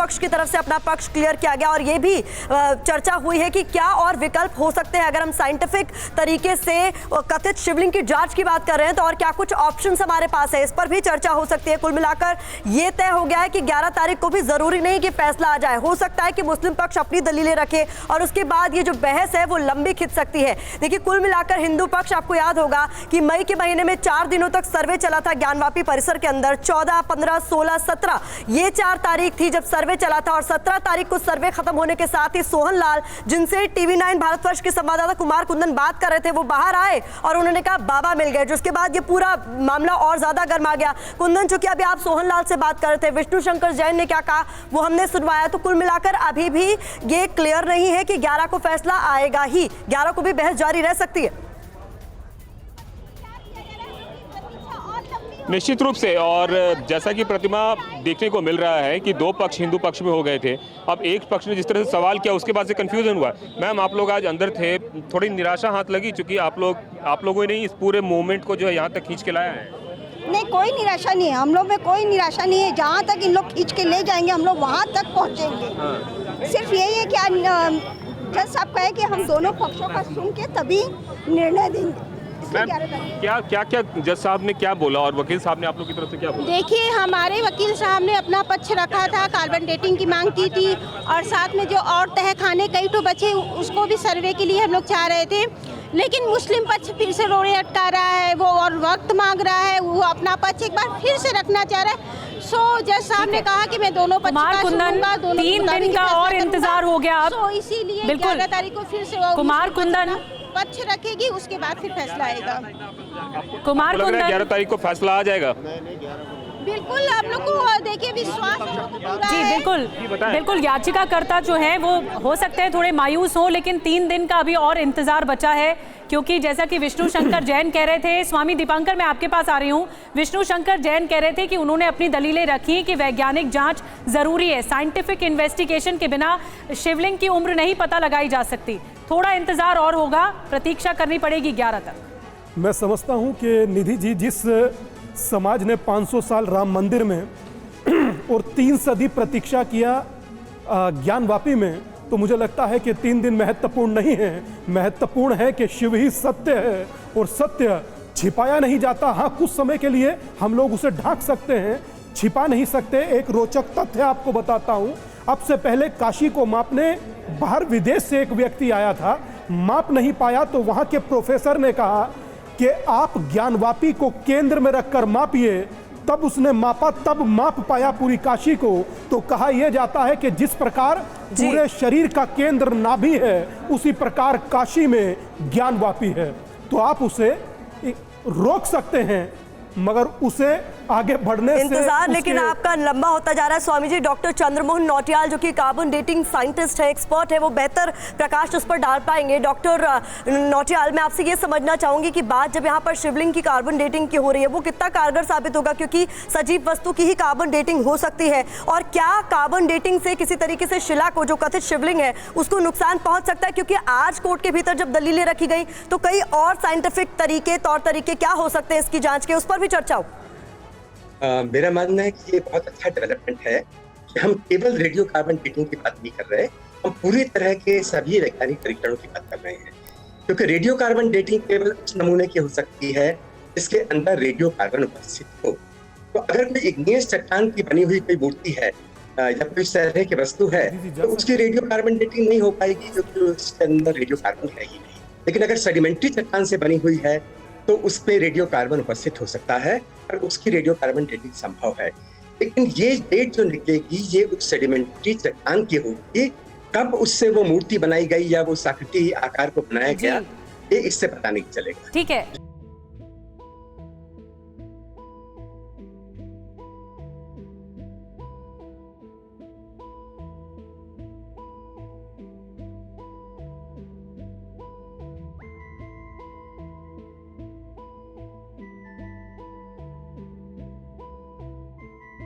पक्ष की तरफ से अपना पक्ष क्लियर किया गया और ये भी चर्चा हुई है कि क्या और विकल्प हो सकते हैं। अगर हम साइंटिफिक तरीके से कथित शिवलिंग की जांच की बात कर रहे हैं तो और क्या कुछ ऑप्शंस हमारे पास है, इस पर भी चर्चा हो सकती है। कुल मिलाकर ये तय हो गया है कि 11 तारीख को भी जरूरी नहीं कि फैसला आ जाए, हो सकता है कि मुस्लिम पक्ष अपनी दलीलें रखे और उसके बाद ये जो बहस है वो लंबी खिंच सकती है। देखिए, कुल मिलाकर हिंदू पक्ष, आपको याद होगा कि मई के महीने में 4 दिनों तक सर्वे चला था ज्ञानवापी परिसर के अंदर। 14, 15, 16, 17 ये 4 तारीख थी जब सर्वे चला था और 17 तारीख को सर्वे खत्म होने के साथ ही सोहन लाल, जिनसे TV9 भारतवर्ष के संवाददाता कुमार कुंदन बात कर रहे थे, वो बाहर आए और उन्होंने कहा बाबा मिल गए, जिसके बाद ये पूरा मामला और ज्यादा गर्मा गया। कुंदन, चूंकि अभी आप सोहन लाल से बात कर रहे थे, विष्णु शंकर जैन ने क्या कहा वो हमने सुनवाया, तो कुल मिलाकर अभी भी ये क्लियर नहीं है कि 11 को फैसला आएगा ही, 11 को भी बहस जारी रह सकती है। निश्चित रूप से, और जैसा कि प्रतिमा देखने को मिल रहा है कि दो पक्ष हिंदू पक्ष में हो गए थे। अब एक पक्ष ने जिस तरह से सवाल किया उसके बाद से कंफ्यूजन हुआ। मैम, आप लोग आज अंदर थे, थोड़ी निराशा हाथ लगी चूंकि आप लोगों ने इस पूरे मूवमेंट को जो है यहाँ तक खींच के लाया है? नहीं, कोई निराशा नहीं है, हम लोग में कोई निराशा नहीं है। जहाँ तक इन लोग खींच के ले जाएंगे हम लोग वहाँ तक पहुँचेंगे। सिर्फ यही है कि जज साहब कहे कि हम दोनों पक्षों का सुन के तभी निर्णय देंगे। क्या जज साहब ने क्या बोला और वकील साहब ने आप लोग की तरफ से क्या बोला? देखिए, हमारे वकील साहब ने अपना पक्ष रखा था, कार्बन डेटिंग की मांग की थी और साथ में जो और तहखाने कई तो बचे उसको भी सर्वे के लिए हम लोग चाह रहे थे। लेकिन मुस्लिम पक्ष फिर से रोड़े अटका रहा है, वो और वक्त मांग रहा है, वो अपना पक्ष एक बार फिर से रखना चाह रहा है। जज साहब ने कहा कि मैं दोनों पक्ष का सुनूंगा, दोनों 3 दिन का और इंतजार हो गया। अब इसीलिए बिल्कुल 11 तारीख को फिर से कुमार कुंदन पक्ष रखेगी, उसके बाद फिर फैसला आएगा। कुमार कुंदन 11 तारीख को फैसला आ जाएगा? बिल्कुल, आप लोग को देखिए विश्वास जी, बिल्कुल याचिकाकर्ता जो है वो हो सकते हैं थोड़े मायूस हो, लेकिन 3 दिन का अभी और इंतजार बचा है। क्योंकि जैसा कि विष्णु शंकर जैन कह रहे थे, स्वामी दीपांकर मैं आपके पास आ रही हूँ, विष्णु शंकर जैन कह रहे थे कि उन्होंने अपनी दलीलें रखी कि वैज्ञानिक जांच जरूरी है, साइंटिफिक इन्वेस्टिगेशन के बिना शिवलिंग की उम्र नहीं पता लगाई जा सकती। थोड़ा इंतजार और होगा, प्रतीक्षा करनी पड़ेगी 11 तक। मैं समझता हूँ कि निधि जी, जिस समाज ने 500 साल राम मंदिर में और 3 सदी प्रतीक्षा किया ज्ञानवापी में, तो मुझे लगता है कि 3 दिन महत्वपूर्ण नहीं है। महत्वपूर्ण है कि शिव ही सत्य है और सत्य छिपाया नहीं जाता। हाँ, कुछ समय के लिए हम लोग उसे ढांक सकते हैं, छिपा नहीं सकते। एक रोचक तथ्य आपको बताता हूँ। अब से पहले काशी को मापने बाहर विदेश से एक व्यक्ति आया था, माप नहीं पाया तो वहाँ के प्रोफेसर ने कहा कि आप ज्ञानवापी को केंद्र में रखकर मापिए। तब उसने मापा, तब माप पाया पूरी काशी को। तो कहा यह जाता है कि जिस प्रकार पूरे शरीर का केंद्र नाभि है, उसी प्रकार काशी में ज्ञानवापी है। तो आप उसे रोक सकते हैं, मगर उसे आगे बढ़ने इंतजार से लेकिन आपका लंबा होता जा रहा है। स्वामी जी, डॉक्टर चंद्रमोहन नौटियाल जो कि कार्बन डेटिंग साइंटिस्ट है, एक्सपर्ट है, वो बेहतर प्रकाश उस पर डाल पाएंगे। डॉक्टर नौटियाल, मैं आपसे ये समझना चाहूंगी कि बात जब यहाँ पर शिवलिंग की कार्बन डेटिंग की हो रही है, वो कितना कारगर साबित होगा, क्योंकि सजीव वस्तु की ही कार्बन डेटिंग हो सकती है। और क्या कार्बन डेटिंग से किसी तरीके से शिला को, जो कथित शिवलिंग है, उसको नुकसान पहुंच सकता है? क्योंकि आज कोर्ट के भीतर जब दलीलें रखी गई तो कई और साइंटिफिक तरीके, तौर तरीके क्या हो सकते हैं इसकी जांच के, उस पर भी चर्चा हो। मेरा मानना है कि ये बहुत अच्छा डेवलपमेंट है कि हम केवल रेडियो कार्बन डेटिंग की बात नहीं कर रहे, हम पूरी तरह के सभी वैज्ञानिक परीक्षणों की बात कर रहे हैं। क्योंकि रेडियो कार्बन डेटिंग केवल उस नमूने की हो सकती है जिसके अंदर रेडियो कार्बन उपस्थित हो। तो अगर कोई इग्नियस चट्टान की बनी हुई कोई मूर्ति है या कोई तरह की वस्तु है, तो उसकी रेडियो कार्बन डेटिंग नहीं हो पाएगी, क्योंकि उसके अंदर रेडियो कार्बन है ही नहीं। लेकिन अगर सेडिमेंट्री चट्टान से बनी हुई है तो उस पे रेडियो कार्बन उपस्थित हो सकता है और उसकी रेडियो कार्बन डेटिंग संभव है। लेकिन ये डेट जो निकलेगी, ये उस सेडिमेंट्री चट्टान की होगी। कब उससे वो मूर्ति बनाई गई या वो आकृति आकार को बनाया गया, ये इससे पता नहीं चलेगा। ठीक है।